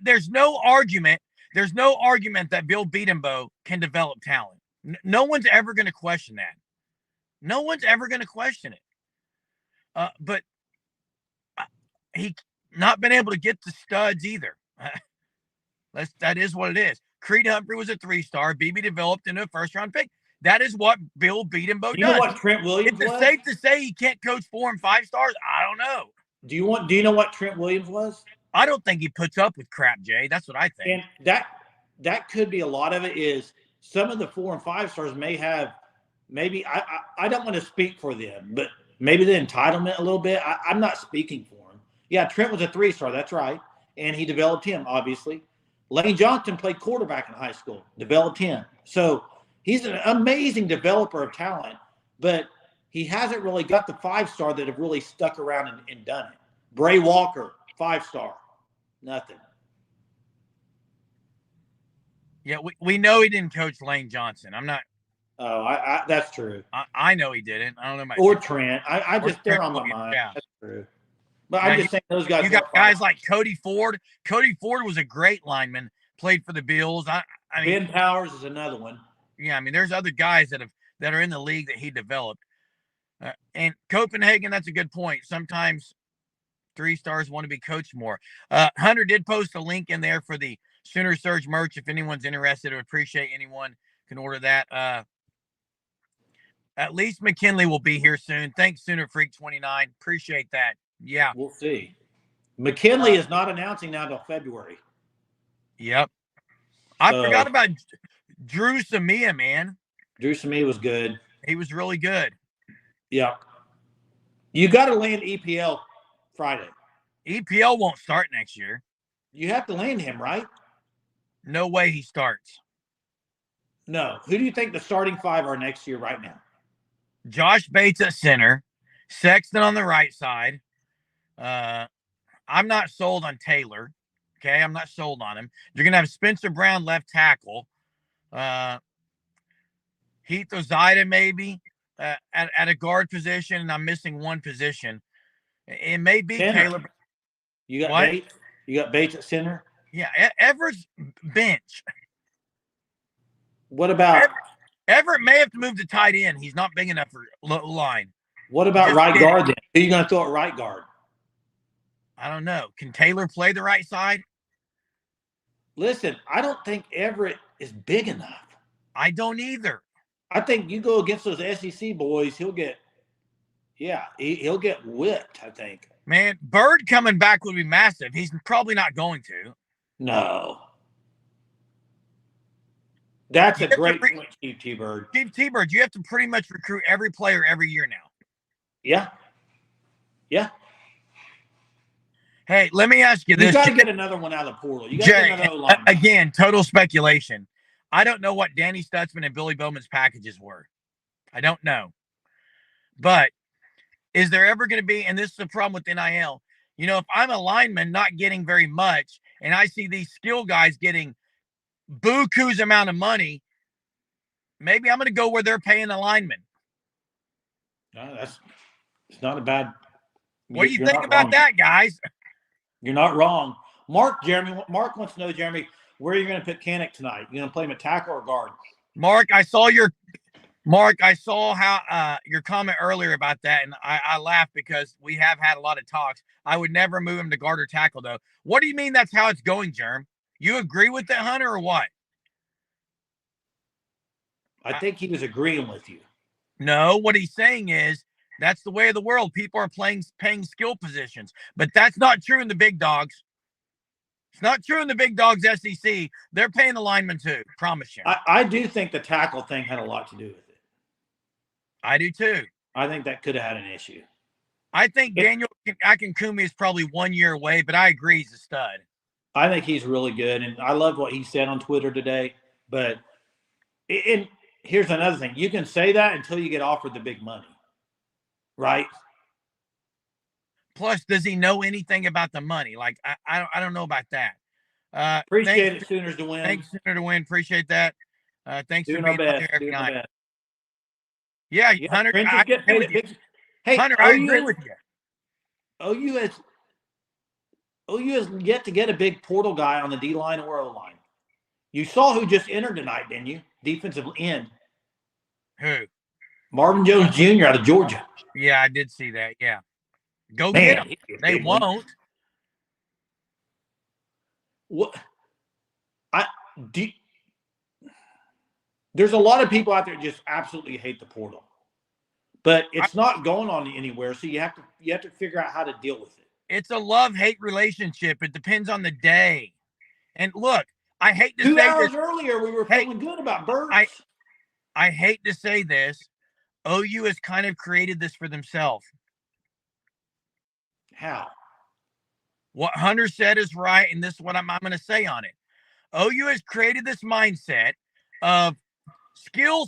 There's no argument. There's no argument that Bill Bedenbaugh can develop talent. No one's ever going to question that. No one's ever going to question it. But he not been able to get the studs either. That is what it is. Creed Humphrey was a 3-star. BB developed into a first-round pick. That is what Bill Bedenbaugh does. You know what Trent Williams was? Is it safe to say he can't coach 4 and 5 stars? I don't know. Do you know what Trent Williams was? I don't think he puts up with crap, Jay. That's what I think. And that could be a lot of it. Is some of the 4 and 5 stars may have maybe I don't want to speak for them, but maybe the entitlement a little bit. I'm not speaking for him. Yeah, Trent was a 3-star. That's right, and he developed him obviously. Lane Johnson played quarterback in high school, developed him. So he's an amazing developer of talent, but he hasn't really got the 5-star that have really stuck around and done it. Bray Walker, 5-star, nothing. Yeah, we know he didn't coach Lane Johnson. I'm not. Oh, that's true. I know he didn't. I don't know. Or Trent. I just they're on my mind. Yeah. That's true. But I'm just saying those guys. You got guys like Cody Ford. Cody Ford was a great lineman. Played for the Bills. I mean, Ben Powers is another one. Yeah, I mean, there's other guys that are in the league that he developed. And Copenhagen, that's a good point. Sometimes 3-stars want to be coached more. Hunter did post a link in there for the Sooner Surge merch. If anyone's interested, I would appreciate anyone can order that. At least McKinley will be here soon. Thanks, Sooner Freak 29. Appreciate that. Yeah, we'll see. McKinley is not announcing now until February. Yep. I forgot about Drew Samia, man. Drew Samia was good. He was really good. Yeah. You got to land EPL Friday. EPL won't start next year. You have to land him, right? No way he starts. No. Who do you think the starting 5 are next year right now? Josh Bates at center. Sexton on the right side. I'm not sold on Taylor. Okay, I'm not sold on him. You're going to have Spencer Brown left tackle. Heath Ozida maybe at a guard position, and I'm missing one position. It may be center. Taylor. You got Bates? You got Bates at center? Yeah, Everett's bench. What about Everett may have to move to tight end. He's not big enough for line. What about right guard then? Who are you going to throw at right guard? I don't know. Can Taylor play the right side? Listen, I don't think Everett is big enough. I don't either. I think you go against those SEC boys, he'll get whipped, I think. Man, Bird coming back would be massive. He's probably not going to. No. That's a great point, Steve T-Bird. Steve T-Bird, you have to pretty much recruit every player every year now. Yeah. Yeah. Hey, let me ask you this. You got to get another one out of the portal. You got to get another line. Again, total speculation. I don't know what Danny Stutzman and Billy Bowman's packages were. I don't know. But is there ever going to be, and this is the problem with NIL, you know, if I'm a lineman not getting very much and I see these skill guys getting buku's amount of money, maybe I'm going to go where they're paying the lineman. No, it's not a bad. What do you think about that, guys? You're not wrong. Mark wants to know, Jeremy, where you're going to put Canick tonight. You going to play him at tackle or guard? Mark, I saw how your comment earlier about that, and I laughed because we have had a lot of talks. I would never move him to guard or tackle, though. What do you mean that's how it's going, Jerm? You agree with that, Hunter, or what? I think he was agreeing with you. No, what he's saying is that's the way of the world. People are paying skill positions, but that's not true in the big dogs. It's not true in the big dogs SEC. They're paying the linemen too. Promise you. I do think the tackle thing had a lot to do with it. I do too. I think that could have had an issue. I think Daniel Akinkumi is probably 1 year away, but I agree he's a stud. I think he's really good, and I love what he said on Twitter today. But here's another thing. You can say that until you get offered the big money, right? Plus, does he know anything about the money? Like, I don't know about that. Appreciate it, Sooners to win. Thanks, Sooner to win. Appreciate that. Thanks for being there every night. Yeah, Yeah, Hunter, trenches I get agree paid with at you. big. Hey, Hunter, I agree with you. OU has OU has yet to get a big portal guy on the D line or O line. You saw who just entered tonight, didn't you? Defensive end. Who? Marvin Jones Jr. out of Georgia. Yeah, I did see that. Yeah. Go Man, get them. he's a They big one. won't. What I do there's a lot of people out there that just absolutely hate the portal. But it's not going on anywhere, so you have to figure out how to deal with it. It's a love-hate relationship. It depends on the day. And look, I hate to 2 say hours this. earlier, we were feeling good about Burks. I hate to say this. OU has kind of created this for themselves. How? What Hunter said is right, and this is what I'm going to say on it. OU has created this mindset of skill,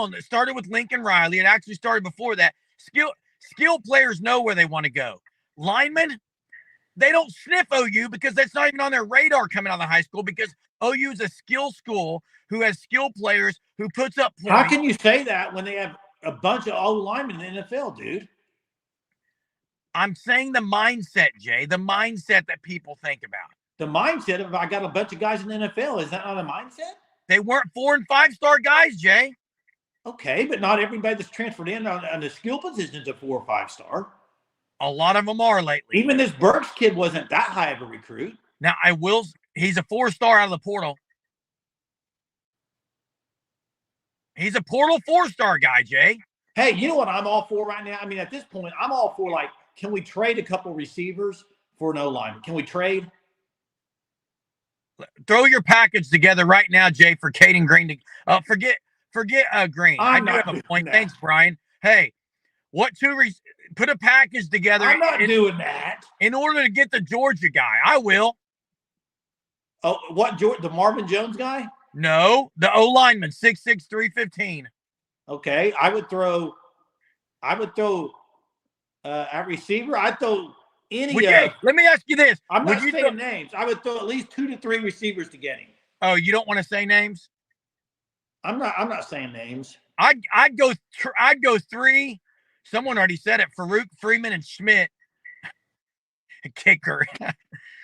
and it started with Lincoln Riley. It actually started before that. Skill players know where they want to go. Linemen, they don't sniff OU because that's not even on their radar coming out of high school, because OU is a skill school who has skill players who puts up points. How can you say that when they have a bunch of O linemen in the NFL, dude? I'm saying the mindset, Jay, the mindset that people think about. The mindset of I got a bunch of guys in the NFL, is that not a mindset? They weren't 4- and 5-star guys, Jay. Okay, but not everybody that's transferred in on the skill positions a 4 or 5-star. A lot of them are lately. Even this Burks kid wasn't that high of a recruit. Now, he's a 4-star out of the portal. He's a portal 4-star guy, Jay. Hey, you know what I'm all for right now? I mean, at this point, I'm all for, like, can we trade a couple receivers for an O-line? Can we trade? Throw your package together right now, Jay, for Kaden Green. Forget Green. I do have a point. Thanks, Brian. Hey, put a package together. I'm not doing that. In order to get the Georgia guy. I will. Oh, what, the Marvin Jones guy? No, the O lineman, 6'6", 315. Okay, I would throw a receiver. I'd throw any. Let me ask you this. I'm not saying names. I would throw at least 2 to 3 receivers to get him. Oh, you don't want to say names? I'm not saying names. I'd go 3. Someone already said it. Farouk, Freeman, and Schmidt. Kicker.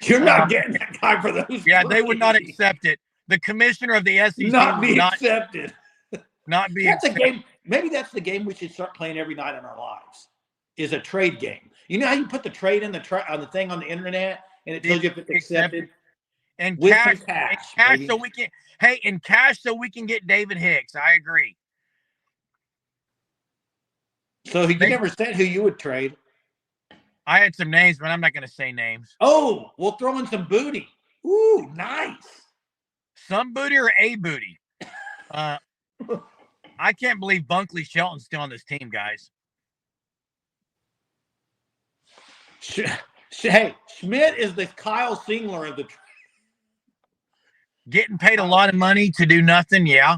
You're not getting that guy for those. Yeah, they would not accept it. The commissioner of the SEC not be accepted. Not be that's accepted. A game. Maybe that's the game we should start playing every night in our lives. Is a trade game. You know how you put the trade in on the thing on the internet and it tells you if it's accepted. And with cash so we can. Hey, and cash so we can get David Hicks. I agree. So you never said who you would trade. I had some names, but I'm not going to say names. Oh, we'll throw in some booty. Ooh, nice. Some booty or a booty. I can't believe Bunkley Shelton's still on this team, guys. Hey, Schmidt is the Kyle Singler of the. Getting paid a lot of money to do nothing, yeah.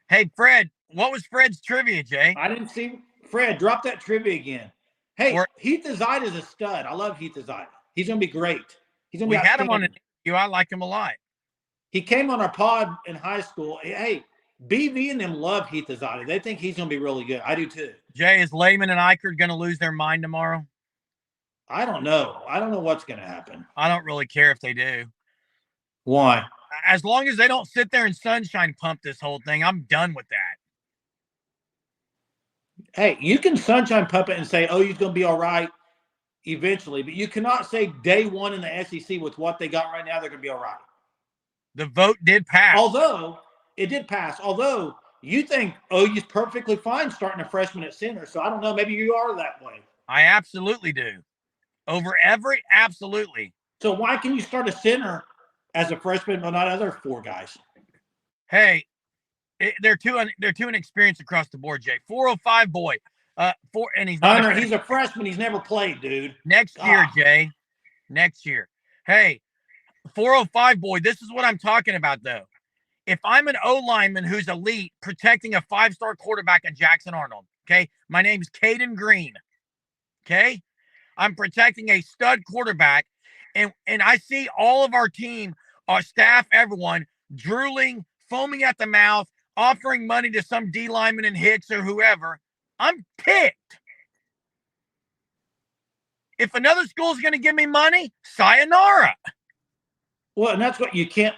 Hey, Fred, what was Fred's trivia, Jay? I didn't see Fred. Drop that trivia again. Hey, Heath Azide is a stud. I love Heath Azide. He's going to be great. We had him on an interview. I like him a lot. He came on our pod in high school. Hey, BV and them love Heath Azide. They think he's going to be really good. I do too. Jay, is Lehman and Eichert going to lose their mind tomorrow? I don't know. I don't know what's going to happen. I don't really care if they do. Why? As long as they don't sit there and sunshine pump this whole thing, I'm done with that. Hey, you can sunshine pump it and say, oh, he's going to be all right eventually, but you cannot say day one in the SEC with what they got right now, they're going to be all right. The vote did pass. Although you think, oh, he's perfectly fine starting a freshman at center. So I don't know. Maybe you are that way. I absolutely do. Absolutely. So why can you start a center as a freshman, but not other 4 guys? Hey, they're too inexperienced across the board, Jay. 405 boy. And he's not Hunter, he's a freshman. He's never played, dude. Next year, Jay. Next year. Hey, 405 boy, this is what I'm talking about, though. If I'm an O-lineman who's elite protecting a 5-star quarterback in Jackson Arnold, okay? My name's Cayden Green, okay? I'm protecting a stud quarterback, and I see all of our team, our staff, everyone, drooling, foaming at the mouth. offering money to some D lineman in Hicks or whoever. I'm ticked. If another school's going to give me money, sayonara. Well, and that's what you can't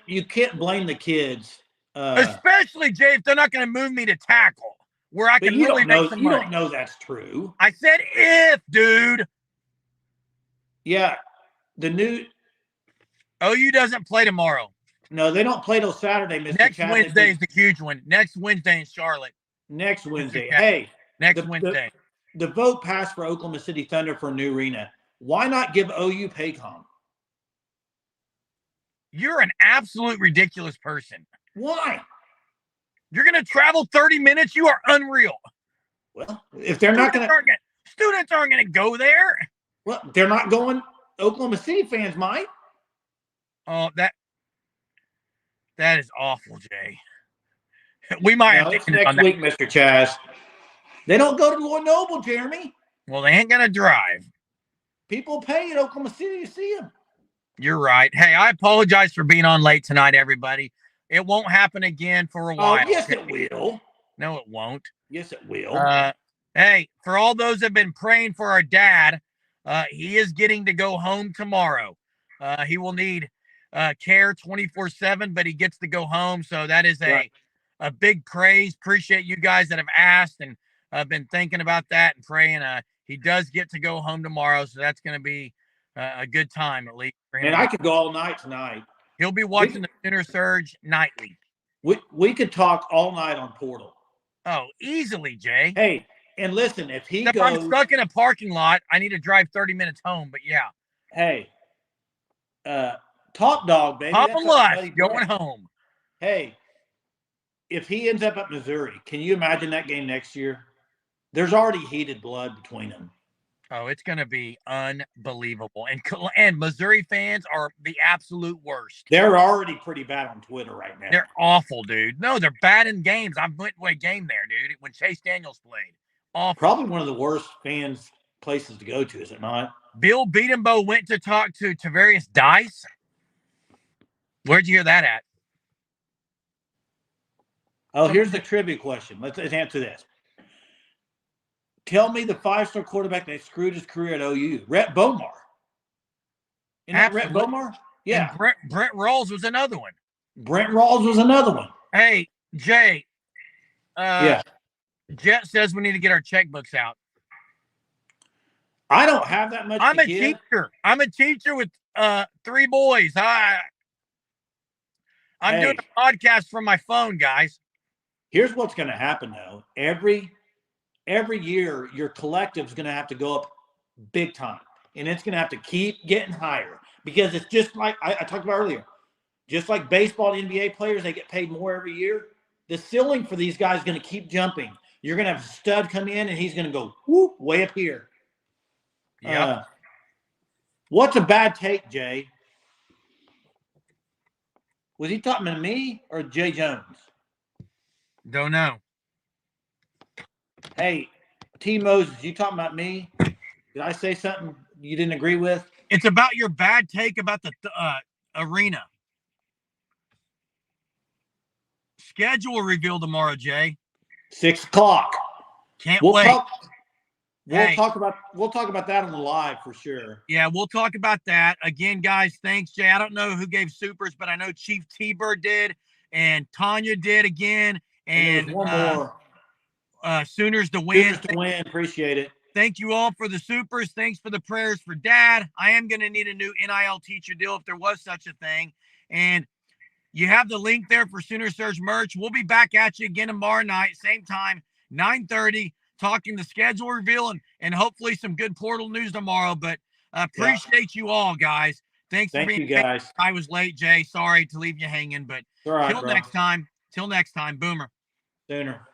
blame the kids. Especially, Jay, if they're not going to move me to tackle, where I can really make some money. You don't know that's true. I said if, dude. Yeah, the new OU doesn't play tomorrow. No, they don't play till Saturday, Mr. Next Chad. Wednesday is the huge one. Next Wednesday in Charlotte. Next Wednesday. Hey. Next Wednesday. The vote passed for Oklahoma City Thunder for a new arena. Why not give OU Paycom? You're an absolute ridiculous person. Why? You're going to travel 30 minutes? You are unreal. Well, if they're not going to... Students aren't going to go there. Well, they're not going. Oklahoma City fans might. Oh, that is awful, Jay. We might have to next week, Mr. Chaz. They don't go to Lloyd Noble, Jeremy. Well, they ain't going to drive. People pay at Oklahoma City to see them. You're right. Hey, I apologize for being on late tonight, everybody. It won't happen again for a while. Oh, yes, it will. No, it won't. Yes, it will. Hey, for all those that have been praying for our dad, he is getting to go home tomorrow. He will need care 24/7, but he gets to go home. So that is a big praise. Appreciate you guys that have asked and been thinking about that and praying. He does get to go home tomorrow, so that's going to be a good time at least for him. And I could go all night tonight. He'll be watching the Sooner Surge nightly. We could talk all night on Portal. Oh, easily, Jay. Hey, and listen, if I'm stuck in a parking lot, I need to drive 30 minutes home, but yeah. Hey, top dog, baby. Top of life, going home. Hey, if he ends up at Missouri, can you imagine that game next year? There's already heated blood between them. Oh, it's going to be unbelievable. And Missouri fans are the absolute worst. They're already pretty bad on Twitter right now. They're awful, dude. No, they're bad in games. I went to a game there, dude, when Chase Daniels played. Awful. Probably one of the worst places to go to, is it not? Bill Beatenbow went to talk to Tavarius Dice. Where'd you hear that at? Oh, here's the trivia question. Let's answer this. Tell me the 5-star quarterback that screwed his career at OU. Rhett Bomar. Isn't that Rhett Bomar? Yeah. And Brent Rawls was another one. Brent Rawls was another one. Hey, Jay. Yeah. Jet says we need to get our checkbooks out. I don't have that much I'm a teacher. I'm a teacher with 3 boys. I'm doing a podcast from my phone, guys. Here's what's going to happen, though. Every year, your collective's going to have to go up big time. And it's going to have to keep getting higher. Because it's just like I talked about earlier. Just like baseball and NBA players, they get paid more every year. The ceiling for these guys is going to keep jumping. You're going to have a stud come in, and he's going to go, whoop, way up here. Yeah. What's a bad take, Jay? Was he talking to me or Jay Jones? Don't know. Hey, T. Moses, you talking about me? Did I say something you didn't agree with? It's about your bad take about the arena. Schedule reveal tomorrow, Jay. 6 o'clock. Can't wait. We'll talk about that on the live for sure. Yeah, we'll talk about that. Again, guys, thanks, Jay. I don't know who gave supers, but I know Chief T-Bird did, and Tanya did again. And one more. Sooners to win. Sooners to win. Appreciate it. Thank you all for the supers. Thanks for the prayers for Dad. I am going to need a new NIL teacher deal if there was such a thing. And you have the link there for Sooner Surge merch. We'll be back at you again tomorrow night, same time, 9:30, talking the schedule reveal and hopefully some good Portal news tomorrow. But I appreciate you all, guys. Thanks for being you guys. I was late, Jay. Sorry to leave you hanging, but all right, till next time, Boomer. Sooner.